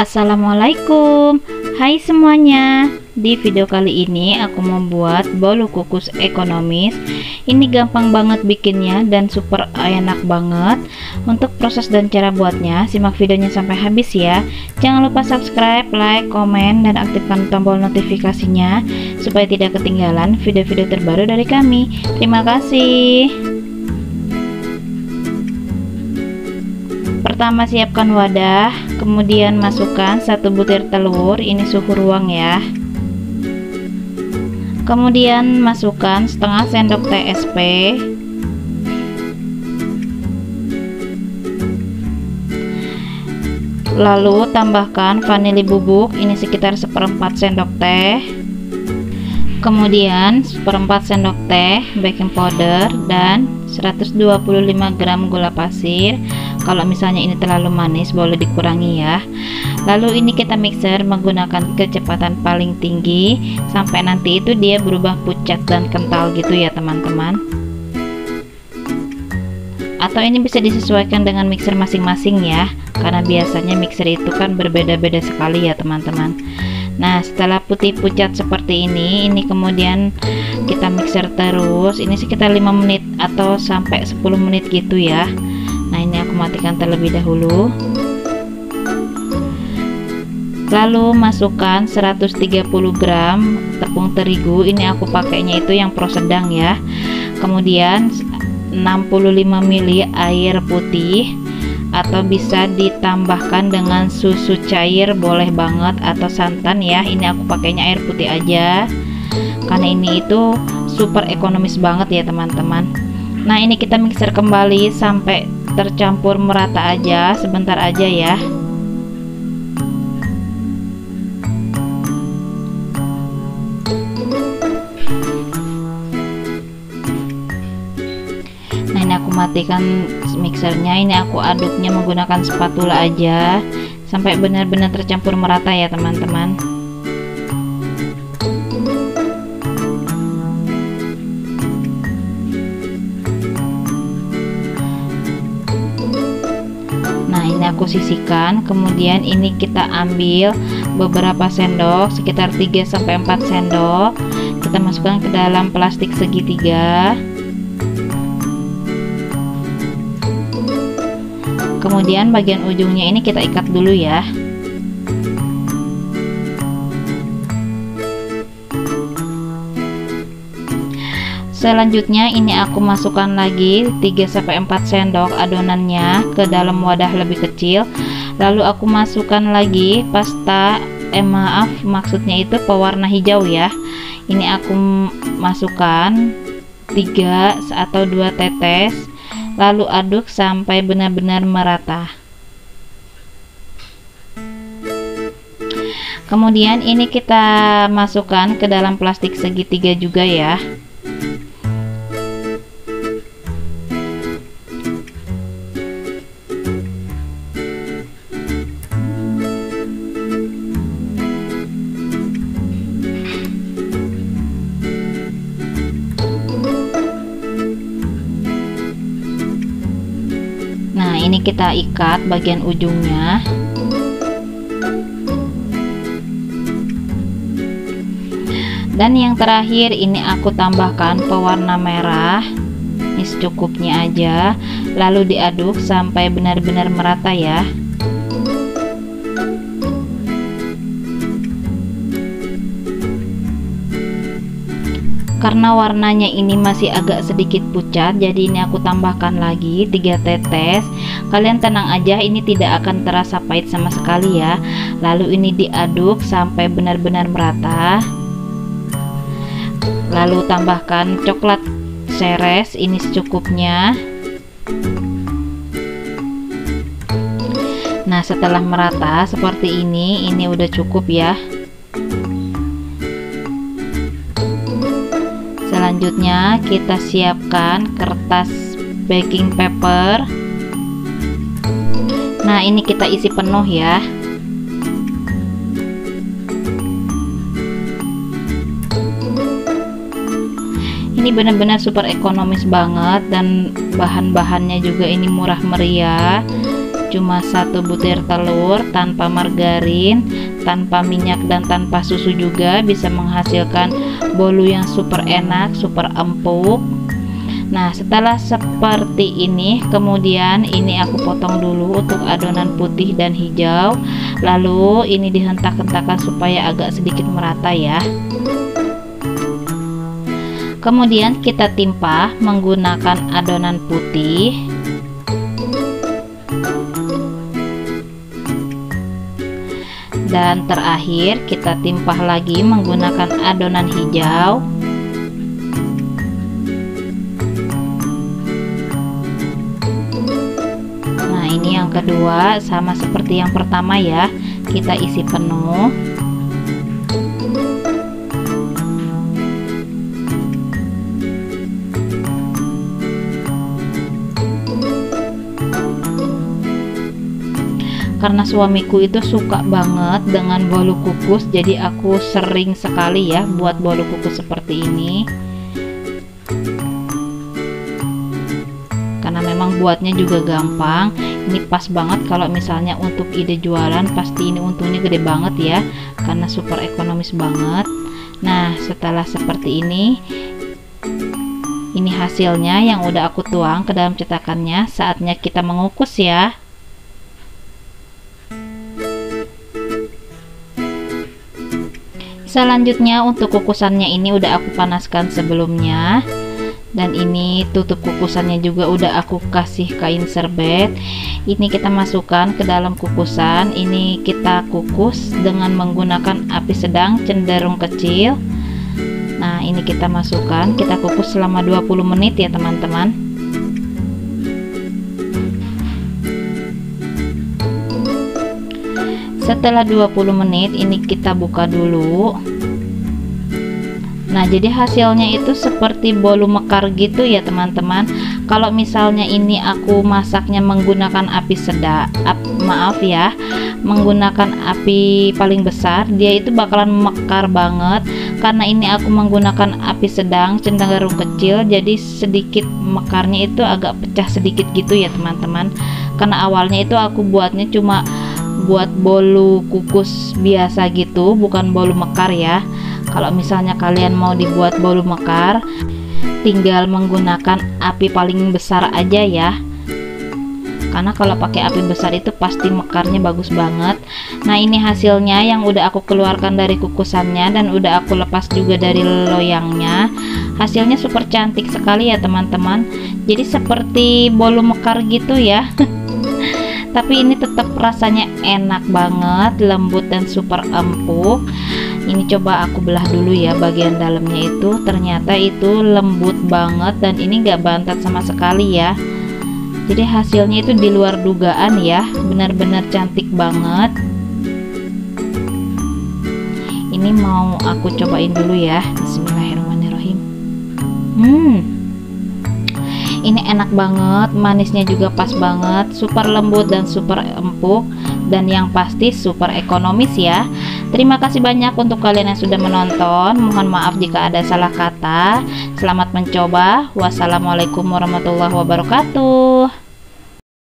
Assalamualaikum, hai semuanya. Di video kali ini aku membuat bolu kukus ekonomis. Ini gampang banget bikinnya dan super enak banget. Untuk proses dan cara buatnya, simak videonya sampai habis ya. Jangan lupa subscribe, like, komen, dan aktifkan tombol notifikasinya supaya tidak ketinggalan video-video terbaru dari kami. Terima kasih. Pertama, siapkan wadah, kemudian masukkan 1 butir telur, ini suhu ruang ya. Kemudian masukkan setengah sendok TSP, lalu tambahkan vanili bubuk, ini sekitar 1/4 sendok teh. Kemudian 1/4 sendok teh baking powder dan 125 gram gula pasir. Kalau misalnya ini terlalu manis boleh dikurangi ya. Lalu ini kita mixer menggunakan kecepatan paling tinggi sampai nanti itu dia berubah pucat dan kental gitu ya teman-teman. Atau ini bisa disesuaikan dengan mixer masing-masing ya, karena biasanya mixer itu kan berbeda-beda sekali ya teman-teman. Nah, setelah putih pucat seperti ini kemudian kita mixer terus, ini sekitar 5 menit atau sampai 10 menit gitu ya. Nah, ini aku matikan terlebih dahulu. Lalu masukkan 130 gram tepung terigu, ini aku pakainya itu yang pro sedang ya. Kemudian 65 ml air putih, atau bisa ditambahkan dengan susu cair boleh banget, atau santan ya. Ini aku pakainya air putih aja karena ini itu super ekonomis banget ya teman-teman. Nah, ini kita mixer kembali sampai tercampur merata aja, sebentar aja ya. Nah, ini aku matikan mixernya, ini aku aduknya menggunakan spatula aja sampai benar-benar tercampur merata ya teman-teman. Nah, ini aku sisihkan, kemudian ini kita ambil beberapa sendok, sekitar 3-4 sendok, kita masukkan ke dalam plastik segitiga. Kemudian bagian ujungnya ini kita ikat dulu ya. Selanjutnya ini aku masukkan lagi 3-4 sendok adonannya ke dalam wadah lebih kecil. Lalu aku masukkan lagi pasta, maksudnya itu pewarna hijau ya. Ini aku masukkan 3 atau 2 tetes, lalu aduk sampai benar-benar merata. Kemudian ini kita masukkan ke dalam plastik segitiga juga ya. Nah, ini kita ikat bagian ujungnya. Dan yang terakhir ini aku tambahkan pewarna merah, ini secukupnya aja, lalu diaduk sampai benar-benar merata ya. Karena warnanya ini masih agak sedikit pucat, jadi ini aku tambahkan lagi 3 tetes. Kalian tenang aja, ini tidak akan terasa pahit sama sekali ya. Lalu ini diaduk sampai benar-benar merata. Lalu tambahkan coklat seres, ini secukupnya. Nah, setelah merata seperti ini udah cukup ya. Selanjutnya kita siapkan kertas baking paper. Nah, ini kita isi penuh ya. Ini benar-benar super ekonomis banget dan bahan-bahannya juga ini murah meriah. cuma 1 butir telur tanpa margarin, tanpa minyak dan tanpa susu juga bisa menghasilkan bolu yang super enak, super empuk. Nah, setelah seperti ini, kemudian ini aku potong dulu untuk adonan putih dan hijau, lalu ini dihentak-hentakan supaya agak sedikit merata ya. Kemudian kita timpa menggunakan adonan putih. Dan terakhir kita timpah lagi menggunakan adonan hijau. Ini yang kedua, sama seperti yang pertama ya, kita isi penuh. Karena suamiku itu suka banget dengan bolu kukus, jadi aku sering sekali ya buat bolu kukus seperti ini. Karena memang buatnya juga gampang. Ini pas banget kalau misalnya untuk ide jualan, pasti ini untungnya gede banget ya, karena super ekonomis banget. Nah, setelah seperti ini hasilnya yang udah aku tuang ke dalam cetakannya. Saatnya kita mengukus ya. Selanjutnya untuk kukusannya ini udah aku panaskan sebelumnya. Dan ini tutup kukusannya juga udah aku kasih kain serbet. Ini kita masukkan ke dalam kukusan. Ini kita kukus dengan menggunakan api sedang cenderung kecil. Nah, ini kita masukkan, kita kukus selama 20 menit ya teman-teman. Setelah 20 menit ini kita buka dulu. Nah, jadi hasilnya itu seperti bolu mekar gitu ya teman-teman. Kalau misalnya ini aku masaknya menggunakan api sedang, menggunakan api paling besar, dia itu bakalan mekar banget. Karena ini aku menggunakan api sedang cenderung kecil, jadi sedikit mekarnya itu agak pecah sedikit gitu ya teman-teman. Karena awalnya itu aku buatnya cuma buat bolu kukus biasa gitu, bukan bolu mekar ya. Kalau misalnya kalian mau dibuat bolu mekar, tinggal menggunakan api paling besar aja ya. Karena kalau pakai api besar itu pasti mekarnya bagus banget. Nah, ini hasilnya yang udah aku keluarkan dari kukusannya dan udah aku lepas juga dari loyangnya. Hasilnya super cantik sekali ya teman-teman. Jadi seperti bolu mekar gitu ya. Tapi ini tetap rasanya enak banget, lembut dan super empuk. Ini coba aku belah dulu ya bagian dalamnya itu, ternyata itu lembut banget dan ini gak bantat sama sekali ya. Jadi hasilnya itu di luar dugaan ya, benar-benar cantik banget. Ini mau aku cobain dulu ya. Bismillahirrahmanirrahim. Ini enak banget, manisnya juga pas banget, super lembut dan super empuk, dan yang pasti super ekonomis ya. Terima kasih banyak untuk kalian yang sudah menonton. Mohon maaf jika ada salah kata. Selamat mencoba. Wassalamualaikum warahmatullahi wabarakatuh.